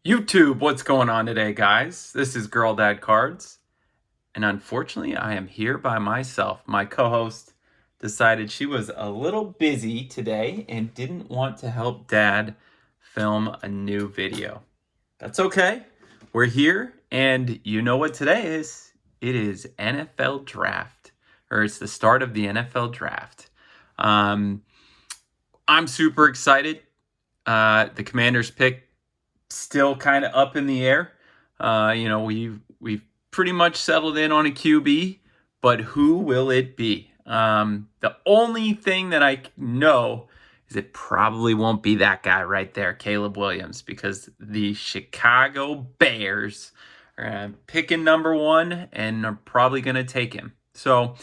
YouTube, what's going on today, guys? This is Girl Dad Cards, and unfortunately, I am here by myself. My co-host decided she was a little busy today and didn't want to help Dad film a new video. That's okay. We're here, and you know what today is? It is NFL Draft, or it's the start of the NFL Draft. I'm super excited. The Commanders pick still kind of up in the air. We've pretty much settled in on a QB, but who will it be? The only thing that I know is it probably won't be that guy right there, Caleb Williams, because the Chicago Bears are picking number one and are probably going to take him. So,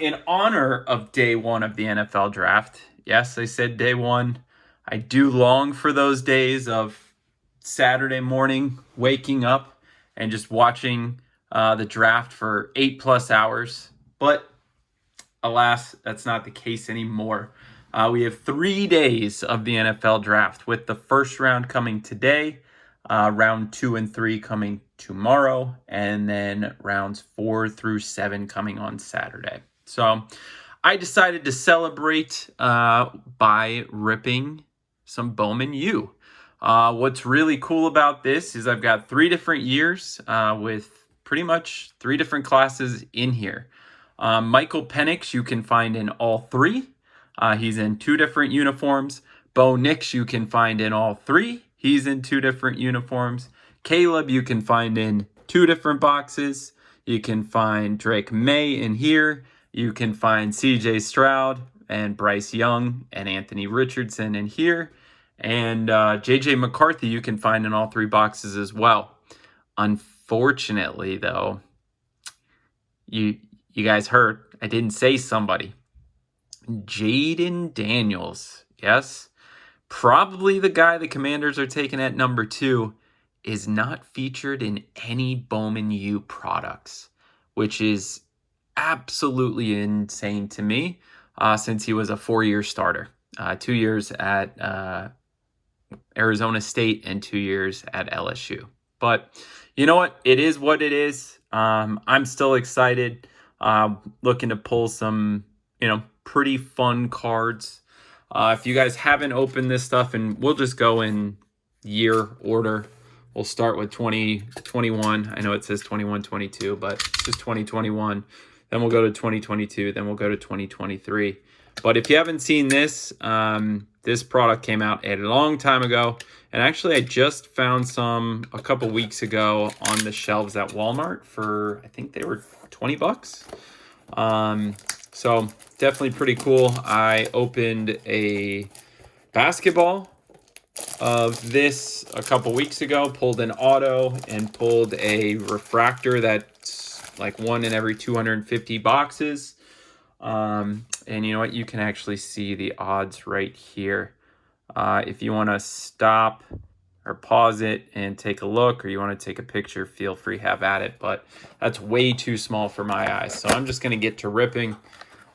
in honor of day one of the NFL draft, yes, I said day one. I do long for those days of Saturday morning, waking up and just watching the draft for 8+ hours. But alas, that's not the case anymore. We have 3 days of the NFL draft, with the first round coming today, round 2 and 3 coming tomorrow, and then rounds 4 through 7 coming on Saturday. So I decided to celebrate by ripping some Bowman U. What's really cool about this is I've got 3 different years with pretty much 3 different classes in here. Michael Penix you can find in all 3. He's in 2 different uniforms. Bo Nix you can find in all 3. He's in 2 different uniforms. Caleb you can find in 2 different boxes. You can find Drake May in here. You can find CJ Stroud and Bryce Young and Anthony Richardson in here. And JJ McCarthy you can find in all 3 boxes as well. Unfortunately, though, you guys heard I didn't say somebody. Jayden Daniels, yes, probably the guy the Commanders are taking at number 2, is not featured in any Bowman U products, which is absolutely insane to me, since he was a 4-year starter, 2 years at Arizona State and 2 years at LSU. But you know what? It is what it is. I'm still excited. Looking to pull some, pretty fun cards. If you guys haven't opened this stuff, and we'll just go in year order. We'll start with 2021. I know it says 21-22, but it's just 2021. Then we'll go to 2022. Then we'll go to 2023. But if you haven't seen this, this product came out a long time ago. And actually, I just found some a couple weeks ago on the shelves at Walmart for, I think they were $20. So definitely pretty cool. I opened a basketball of this a couple weeks ago, pulled an auto and pulled a refractor that's like 1 in every 250 boxes. And you know what? You can actually see the odds right here. If you want to stop or pause it and take a look, or you want to take a picture, feel free, have at it. But that's way too small for my eyes. So I'm just going to get to ripping.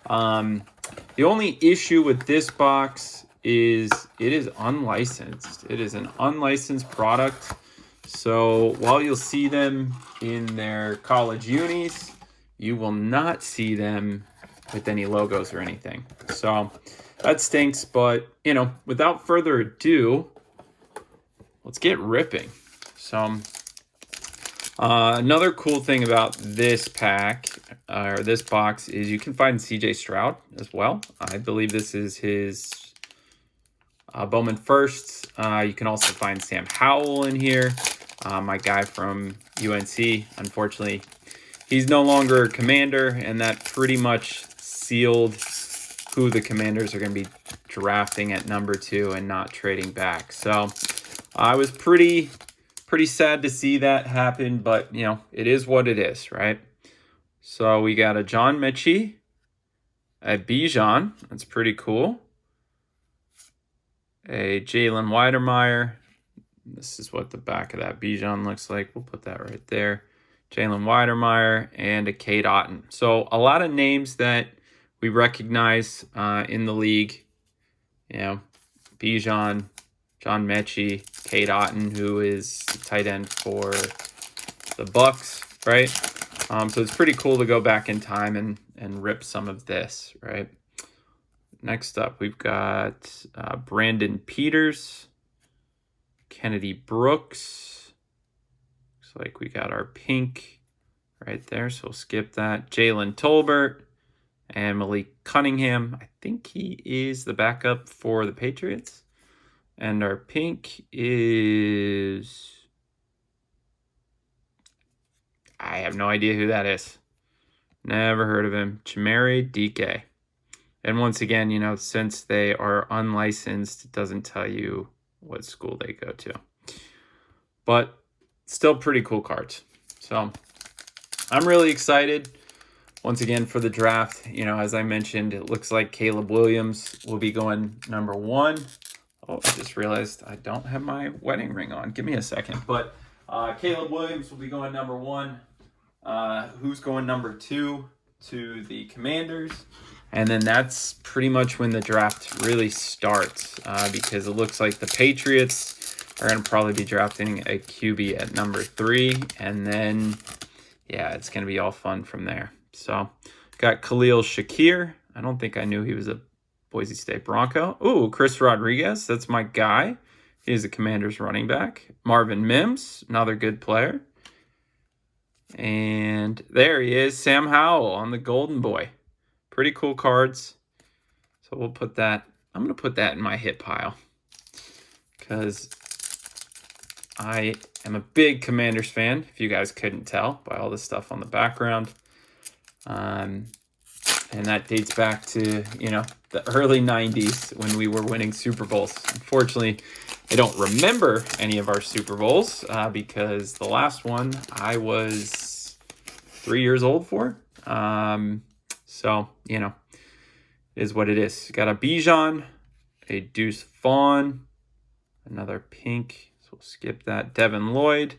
The only issue with this box is it is unlicensed. It is an unlicensed product. So while you'll see them in their college unis, you will not see them with any logos or anything. So that stinks, but without further ado, let's get ripping. So another cool thing about this pack, or this box, is you can find CJ Stroud as well. I believe this is his Bowman first. You can also find Sam Howell in here, my guy from UNC. Unfortunately, he's no longer a Commander, and that pretty much sealed who the Commanders are going to be drafting at number 2 and not trading back. So I was pretty sad to see that happen, but it is what it is, right? So we got a John Mechie, a Bijan, that's pretty cool, a Jalen Weidermeyer. This is what the back of that Bijan looks like. We'll put that right there. Jalen Weidermeyer, and a Cade Otton. So a lot of names that we recognize in the league. Bijan, John Mechie, Cade Otton, who is tight end for the Bucks, right? So it's pretty cool to go back in time and rip some of this, right? Next up, we've got Brandon Peters, Kennedy Brooks. Looks like we got our pink right there, so we'll skip that. Jalen Tolbert and Malik Cunningham. I think he is the backup for the Patriots. And our pink is... I have no idea who that is. Never heard of him. Chimere DK. And once again, you know, since they are unlicensed, it doesn't tell you what school they go to. But still pretty cool cards. So I'm really excited, once again, for the draft. You know, as I mentioned, it looks like Caleb Williams will be going number 1. Oh, I just realized I don't have my wedding ring on. Give me a second. But Caleb Williams will be going number 1. Who's going number 2 to the Commanders? And then that's pretty much when the draft really starts, because it looks like the Patriots are going to probably be drafting a QB at number 3. And then, yeah, it's going to be all fun from there. So, got Khalil Shakir. I don't think I knew he was a Boise State Bronco. Ooh, Chris Rodriguez. That's my guy. He's the Commanders running back. Marvin Mims, another good player. And there he is, Sam Howell on the Golden Boy. Pretty cool cards. So we'll put that, I'm going to put that in my hit pile, because I am a big Commanders fan, if you guys couldn't tell by all the stuff on the background. And that dates back to, you know, the early 90s when we were winning Super Bowls. Unfortunately, I don't remember any of our Super Bowls because the last one I was 3 years old for. So, you know, it is what it is. Got a Bijan, a Deuce Vaughn, another pink, so we'll skip that. Devin Lloyd,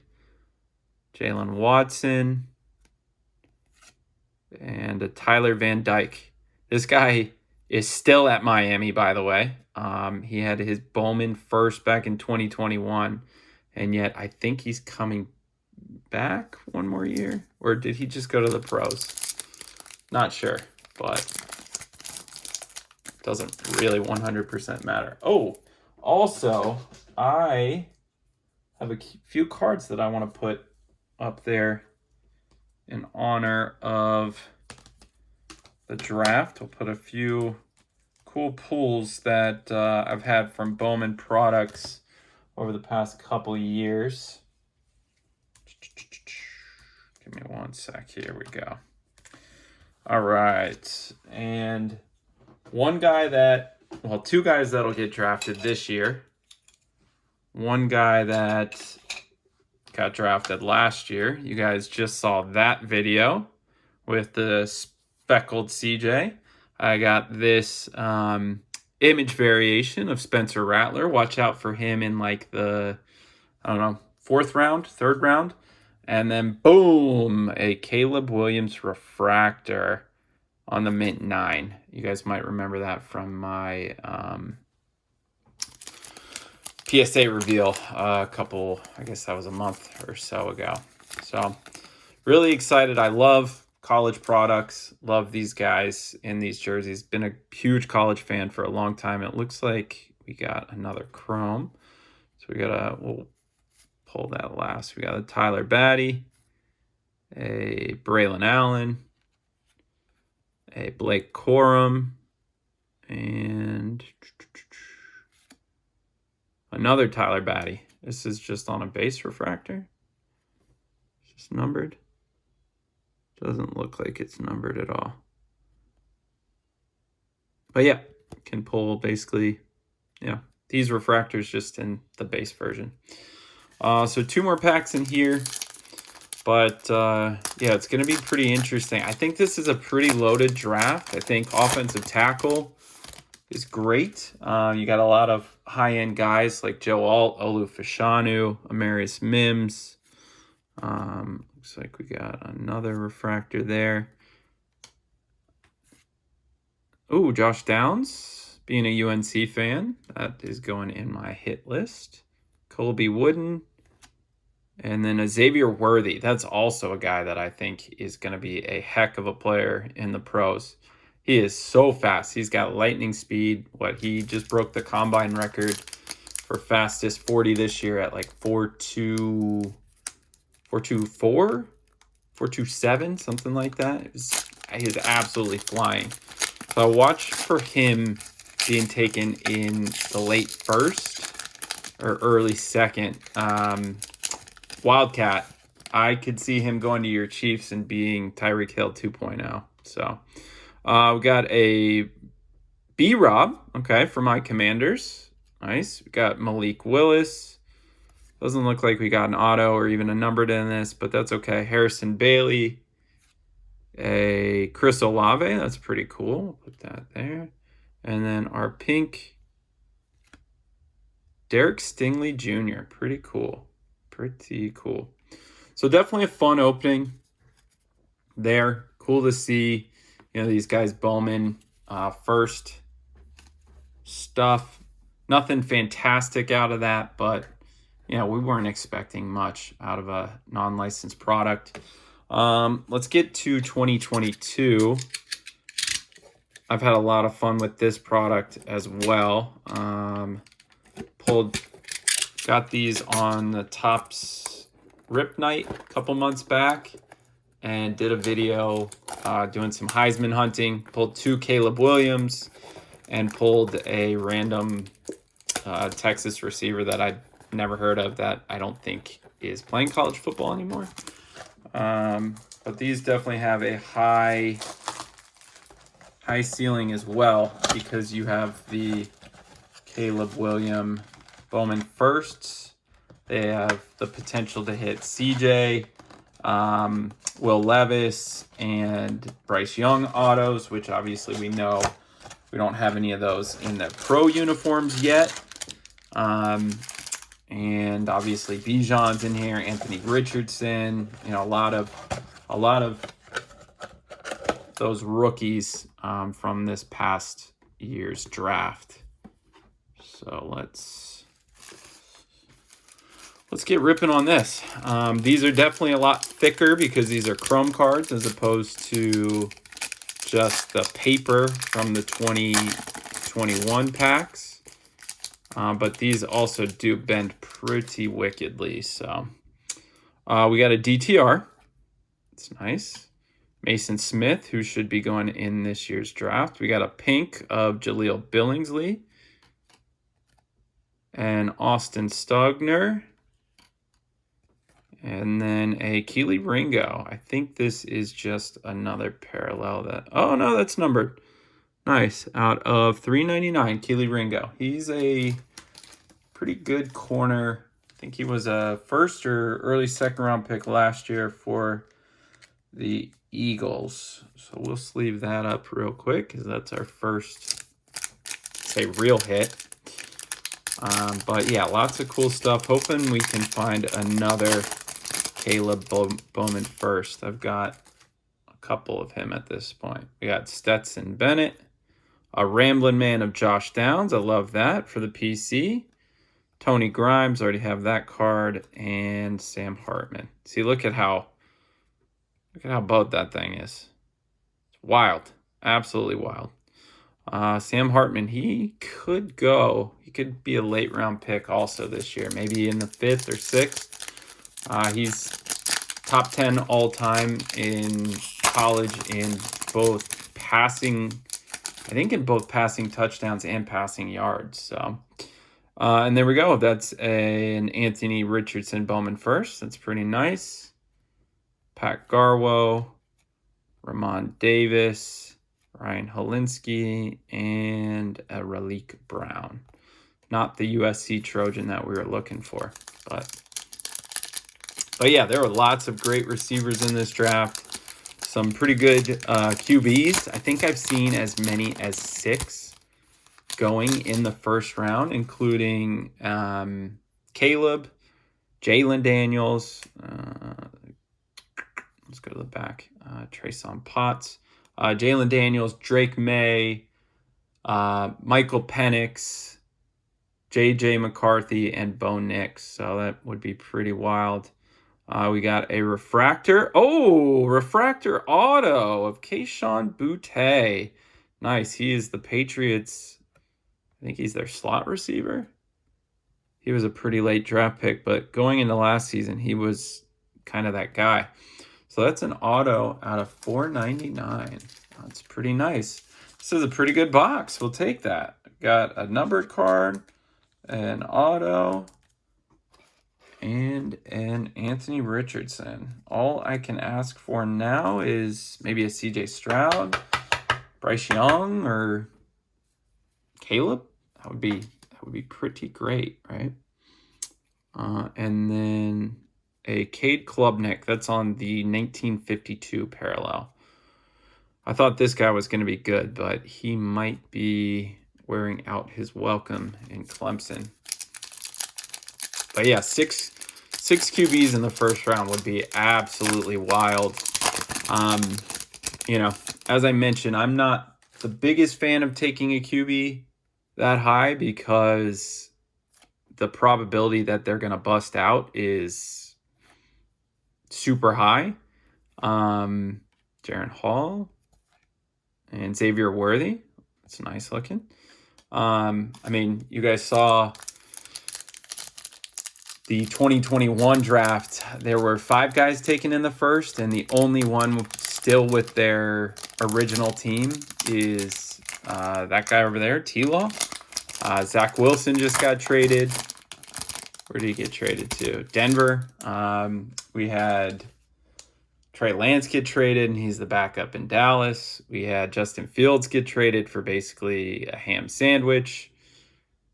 Jalen Watson, and a Tyler Van Dyke. This guy is still at Miami, by the way. He had his Bowman first back in 2021, and yet I think he's coming back one more year. Or did he just go to the pros? Not sure, but doesn't really 100% matter. Oh, also, I have a few cards that I want to put up there in honor of the draft. I'll put a few cool pulls that I've had from Bowman products over the past couple years. Give me one sec. Here we go. All right. And one guy that, well, 2 guys that'll get drafted this year. One guy that got drafted last year. You guys just saw that video with the speckled CJ. I got this image variation of Spencer Rattler. Watch out for him in like the, I don't know, 4th round, 3rd round. And then, boom, a Caleb Williams refractor on the Mint 9. You guys might remember that from my PSA reveal a couple, I guess that was a month or so ago. So, really excited. I love college products. Love these guys in these jerseys. Been a huge college fan for a long time. It looks like we got another chrome. So we got we'll pull that last. We got a Tyler Batty, a Braylon Allen, a Blake Corum, and another Tyler Batty. This is just on a base refractor. It's just numbered. Doesn't look like it's numbered at all. But yeah, can pull basically, yeah, these refractors just in the base version. So 2 more packs in here. But yeah, it's going to be pretty interesting. I think this is a pretty loaded draft. I think offensive tackle is great. You got a lot of high-end guys like Joe Alt, Olu Fashanu, Amarius Mims. Looks like we got another refractor there. Ooh, Josh Downs being a UNC fan, that is going in my hit list. Colby Wooden. And then a Xavier Worthy. That's also a guy that I think is going to be a heck of a player in the pros. He is so fast. He's got lightning speed. He just broke the combine record for fastest 40 this year at like 4.2, 4.24, 4.27, something like that. He is absolutely flying. So I watched for him being taken in the late first or early second. Wildcat, I could see him going to your Chiefs and being Tyreek Hill 2.0. So we got a B-Rob, okay, for my Commanders. Nice. We got Malik Willis. Doesn't look like we got an auto or even a numbered in this, but that's okay. Harrison Bailey. A Chris Olave. That's pretty cool. We'll put that there. And then our pink Derek Stingley Jr. Pretty cool. Pretty cool. So definitely a fun opening there. Cool to see, these guys Bowman first stuff. Nothing fantastic out of that, but we weren't expecting much out of a non-licensed product. Let's get to 2022. I've had a lot of fun with this product as well. Got these on the Topps Rip Night a couple months back and did a video doing some Heisman hunting. Pulled 2 Caleb Williams and pulled a random Texas receiver that I'd never heard of that I don't think is playing college football anymore. But these definitely have a high ceiling as well because you have the Caleb Williams Bowman firsts. They have the potential to hit CJ, Will Levis, and Bryce Young autos, which obviously we know we don't have any of those in the pro uniforms yet. And obviously Bijan's in here, Anthony Richardson, a lot of those rookies from this past year's draft. So let's get ripping on this. These are definitely a lot thicker because these are chrome cards as opposed to just the paper from the 2021 packs. But these also do bend pretty wickedly. So we got a DTR. It's nice. Mason Smith, who should be going in this year's draft. We got a pink of Jaleel Billingsley. And Austin Stogner. And then a Keely Ringo. I think this is just another parallel that... Oh, no, that's numbered. Nice. Out of $3.99, Keely Ringo. He's a pretty good corner. I think he was a first or early second round pick last year for the Eagles. So we'll sleeve that up real quick because that's our first, say, real hit. But yeah, lots of cool stuff. Hoping we can find another Caleb Bowman first. I've got a couple of him at this point. We got Stetson Bennett, a Ramblin' Man of Josh Downs. I love that for the PC. Tony Grimes, already have that card, and Sam Hartman. See, look at how bold that thing is. It's wild, absolutely wild. Sam Hartman, he could be a late round pick also this year, maybe in the 5th or 6th. He's top 10 all time in college in both passing touchdowns and passing yards. So, and there we go. That's an Anthony Richardson Bowman first. That's pretty nice. Pat Garwo, Ramon Davis, Ryan Helinski, and a Raleek Brown. Not the USC Trojan that we were looking for. But yeah, there were lots of great receivers in this draft. Some pretty good QBs. I think I've seen as many as 6 going in the first round, including Caleb, Jayden Daniels. Let's go to the back. Treson Potts. Jayden Daniels, Drake May, Michael Penix, J.J. McCarthy, and Bo Nix. So that would be pretty wild. We got a refractor. Oh, refractor auto of Kayshon Boutte. Nice. He is the Patriots. I think he's their slot receiver. He was a pretty late draft pick, but going into last season, he was kind of that guy. So that's an auto out of $4.99. That's pretty nice. This is a pretty good box. We'll take that. Got a numbered card, an auto, and an Anthony Richardson. All I can ask for now is maybe a CJ Stroud, Bryce Young, or Caleb. That would be pretty great, right? And then a Cade Klubnik. That's on the 1952 parallel. I thought this guy was going to be good, but he might be wearing out his welcome in Clemson. But yeah, six QBs in the first round would be absolutely wild. As I mentioned, I'm not the biggest fan of taking a QB that high because the probability that they're going to bust out is super high. Jaron Hall and Xavier Worthy. It's nice looking. You guys saw the 2021 draft. There were 5 guys taken in the first, and the only one still with their original team is that guy over there, T-Law. Zach Wilson just got traded. Where did he get traded to? Denver. We had Trey Lance get traded, and he's the backup in Dallas. We had Justin Fields get traded for basically a ham sandwich.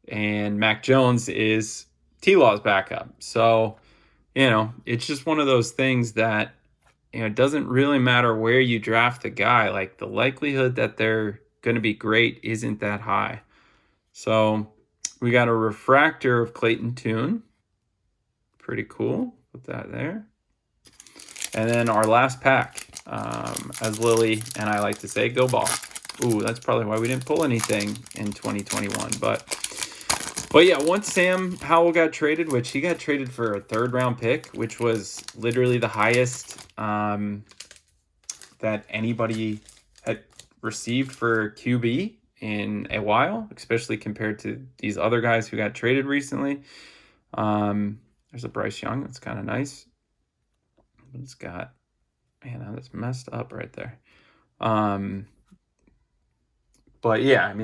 And Mac Jones is T-Law's backup. So, it's just one of those things that, it doesn't really matter where you draft the guy. Like, the likelihood that they're going to be great isn't that high. So, we got a refractor of Clayton Tune. Pretty cool. Put that there. And then our last pack, as Lily and I like to say, go ball. Ooh, that's probably why we didn't pull anything in 2021. But yeah, once Sam Howell got traded, which he got traded for a 3rd-round pick, which was literally the highest that anybody had received for QB in a while, especially compared to these other guys who got traded recently. There's a Bryce Young. That's kind of nice. It's got, that's messed up right there. But yeah,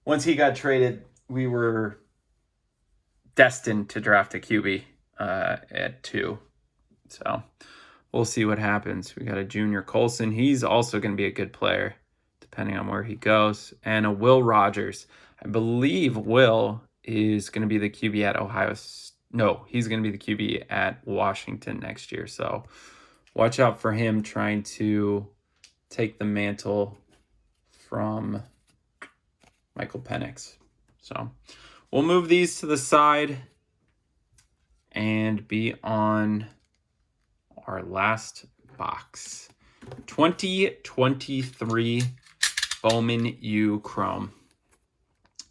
once he got traded, we were destined to draft a QB at 2. So we'll see what happens. We got a Junior Colson. He's also going to be a good player, depending on where he goes. And a Will Rogers. I believe Will is going to be the QB at Ohio State. No, he's going to be the QB at Washington next year. So watch out for him trying to take the mantle from Michael Penix. So we'll move these to the side and be on our last box. 2023 Bowman U Chrome.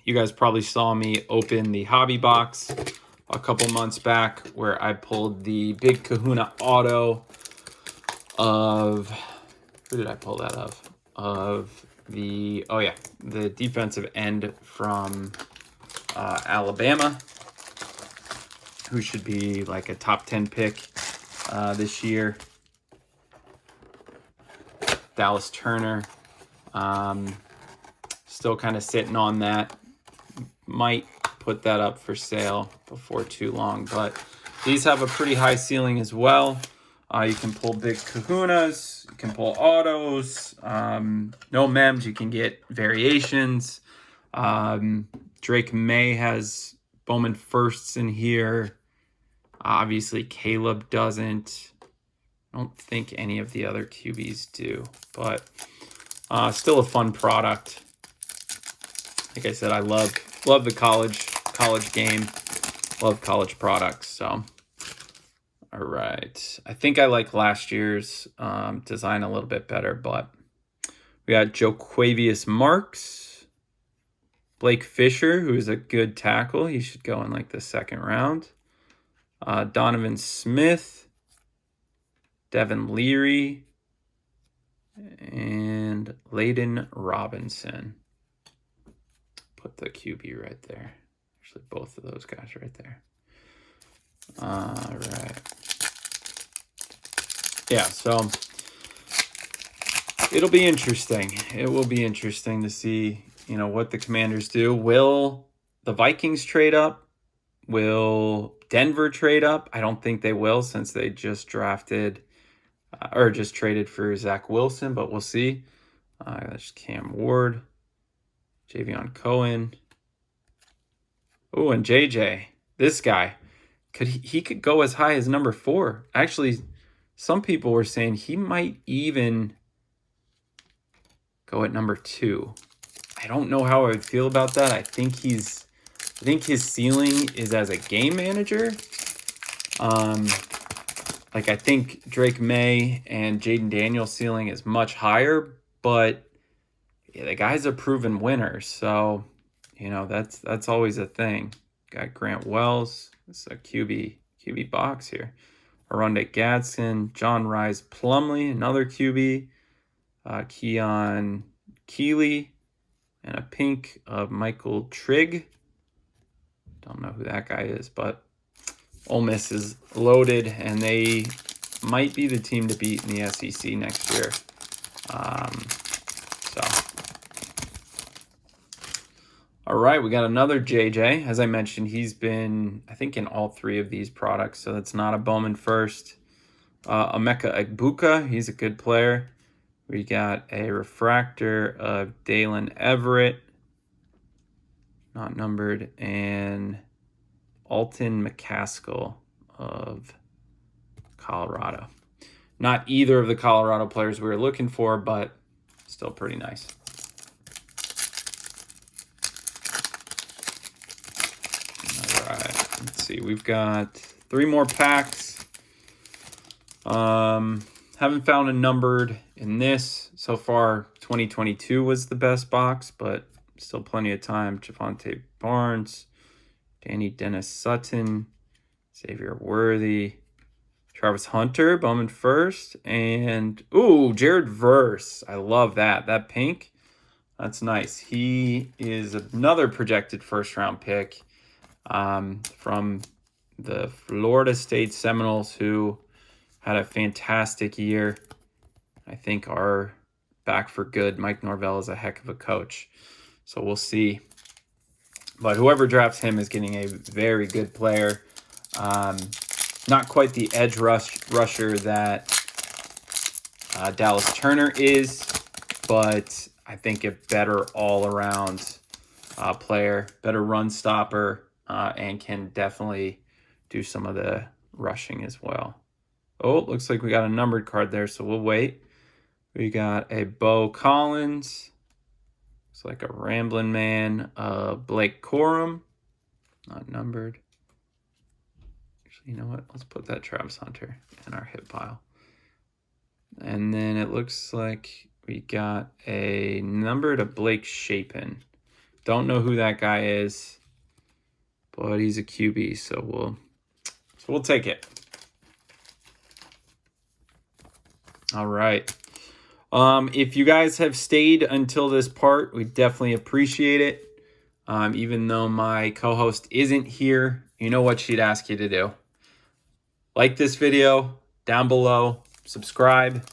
You guys probably saw me open the hobby box a couple months back where I pulled the Big Kahuna auto of, who did I pull that of the defensive end from Alabama, who should be like a top 10 pick this year. Dallas Turner, still kind of sitting on that. Might put that up for sale before too long, but these have a pretty high ceiling as well. You can pull Big Kahunas, you can pull autos, no mems, you can get variations. Drake May has Bowman firsts in here. Obviously Caleb doesn't. I don't think any of the other QBs do, but still a fun product. Like I said, I love the college game, love college products. So, all right, I think I like last year's design a little bit better, but we got Joquavius Marks, Blake Fisher, who is a good tackle. He should go in like the second round. Donovan Smith, Devin Leary, and Layden Robinson. Put the QB right there. Actually, both of those guys right there. All right. Yeah, so it'll be interesting. It will be interesting to see, what the Commanders do. Will the Vikings trade up? Will Denver trade up? I don't think they will, since they just drafted or just traded for Zach Wilson, but we'll see. That's Cam Ward, Javion Cohen. Oh, and JJ, this guy, he could go as high as number 4. Actually, some people were saying he might even go at number 2. I don't know how I would feel about that. I think his ceiling is as a game manager. I think Drake May and Jayden Daniel ceiling is much higher, but yeah, the guy's a proven winner. So, that's always a thing. Got Grant Wells. It's a QB box here. Arundel Gadsden, John Rhys Plumlee, another QB. Keon Keeley, and a pink of Michael Trigg. Don't know who that guy is, but Ole Miss is loaded, and they might be the team to beat in the SEC next year. All right, we got another JJ. As I mentioned, he's been, I think, in all 3 of these products, so that's not a Bowman first. Emeka Egbuka, he's a good player. We got a refractor of Dalen Everett, not numbered, and Alton McCaskill of Colorado. Not either of the Colorado players we were looking for, but still pretty nice. All right, let's see. We've got 3 more packs. Haven't found a numbered in this. So far, 2022 was the best box, but still plenty of time. Javonte Barnes, Danny Dennis Sutton, Xavier Worthy, Travis Hunter, Bowman first, and Jared Verse. I love that. That pink, that's nice. He is another projected first-round pick from the Florida State Seminoles, who had a fantastic year. I think are back for good. Mike Norvell is a heck of a coach, so we'll see. But whoever drafts him is getting a very good player. Not quite the edge rusher that Dallas Turner is, but I think a better all-around player, better run stopper, and can definitely do some of the rushing as well. Oh, it looks like we got a numbered card there, so we'll wait. We got a Bo Collins. Looks like a Ramblin' Man. Blake Corum. Not numbered. Actually, you know what? Let's put that Travis Hunter in our hit pile. And then it looks like we got a number to Blake Shapen. Don't know who that guy is, but he's a QB, so we'll take it. All right. If you guys have stayed until this part, we definitely appreciate it. Even though my co-host isn't here, you know what she'd ask you to do. Like this video down below, subscribe,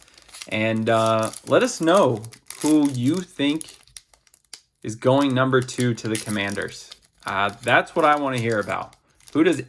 and let us know who you think is going number 2 to the Commanders. That's what I want to hear about. Who does